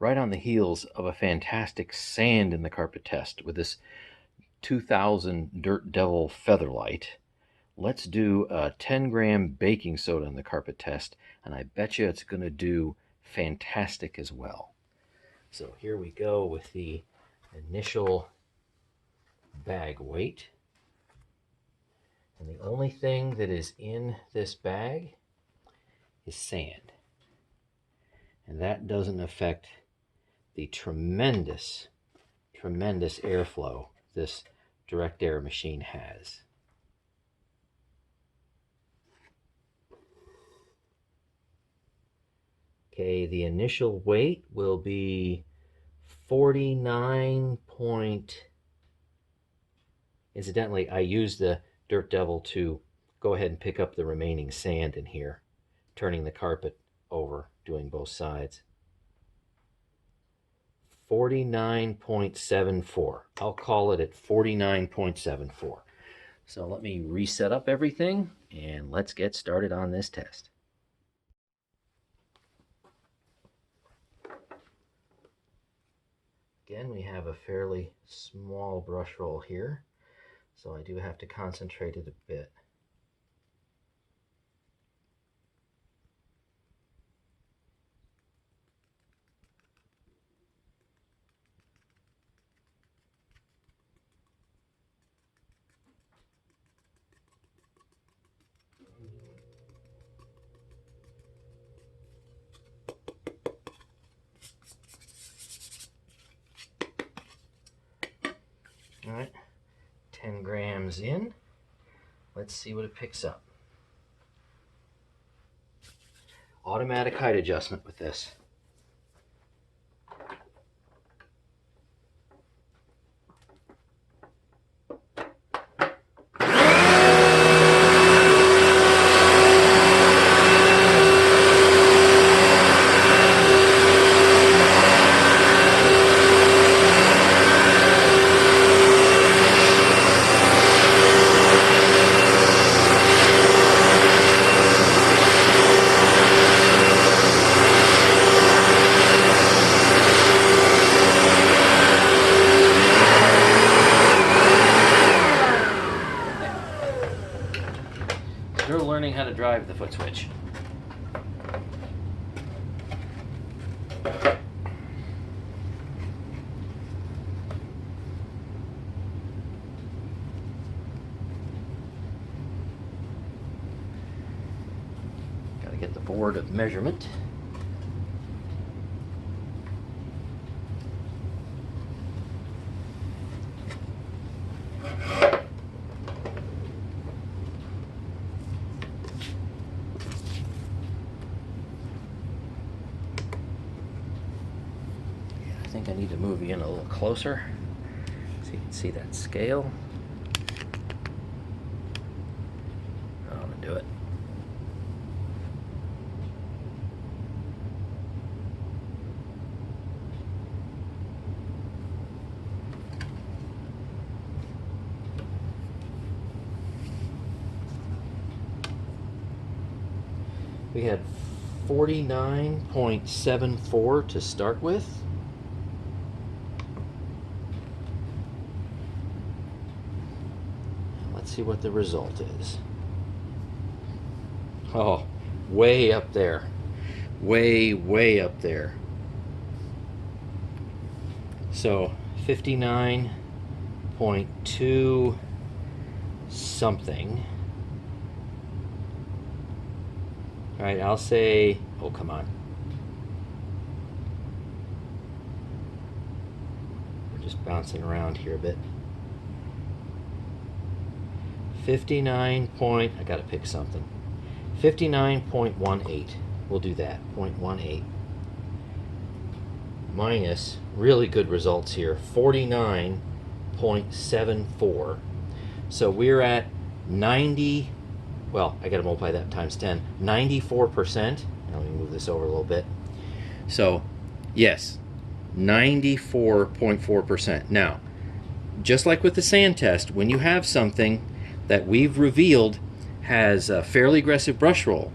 right on the heels of a fantastic sand in the carpet test with this 2000 Dirt Devil Featherlite. Let's do a 10-gram baking soda in the carpet test, and I bet you it's going to do fantastic as well. So here we go with the initial bag weight. And the only thing that is in this bag is sand. And that doesn't affect the tremendous airflow this direct air machine has. Okay, the initial weight will be 49 point... Incidentally, I used the Dirt Devil to go ahead and pick up the remaining sand in here, turning the carpet over, doing both sides. 49.74. I'll call it at 49.74. So let me reset up everything and let's get started on this test. Again, we have a fairly small brush roll here, so I do have to concentrate it a bit. All right, 10 grams in. Let's see what it picks up. Automatic height adjustment with this. You're learning how to drive the foot switch. Gotta get the board of measurement. I think I need to move you in a little closer so you can see that scale. I'm gonna do it. We had 49.74 to start with. Let's see what the result is. Oh, way up there. Way up there. So 59.2 something. All right, I'll say, oh, come on. We're just bouncing around here a bit. 59 point, I gotta pick something. 59.18, we'll do that, 0.18. Minus, really good results here, 49.74. So we're at 90, well, I gotta multiply that times 10, 94%. Now let me move this over a little bit. So, yes, 94.4%. Now, just like with the sand test, when you have something that we've revealed has a fairly aggressive brush roll,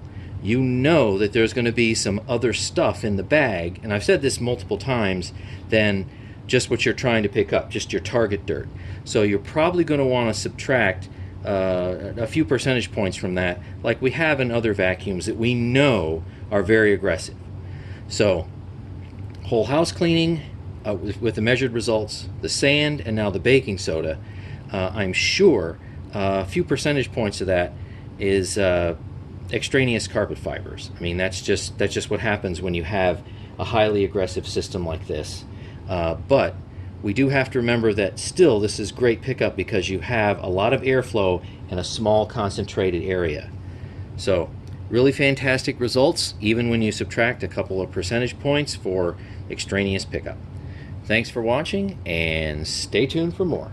you know that there's going to be some other stuff in the bag, and I've said this multiple times, than just what you're trying to pick up, just your target dirt. So you're probably going to want to subtract a few percentage points from that, like we have in other vacuums that we know are very aggressive. So whole house cleaning with the measured results, the sand, and now the baking soda, I'm sure a few percentage points of that is extraneous carpet fibers. I mean, that's just what happens when you have a highly aggressive system like this. But we do have to remember that still this is great pickup because you have a lot of airflow in a small concentrated area. So really fantastic results even when you subtract a couple of percentage points for extraneous pickup. Thanks for watching, and stay tuned for more.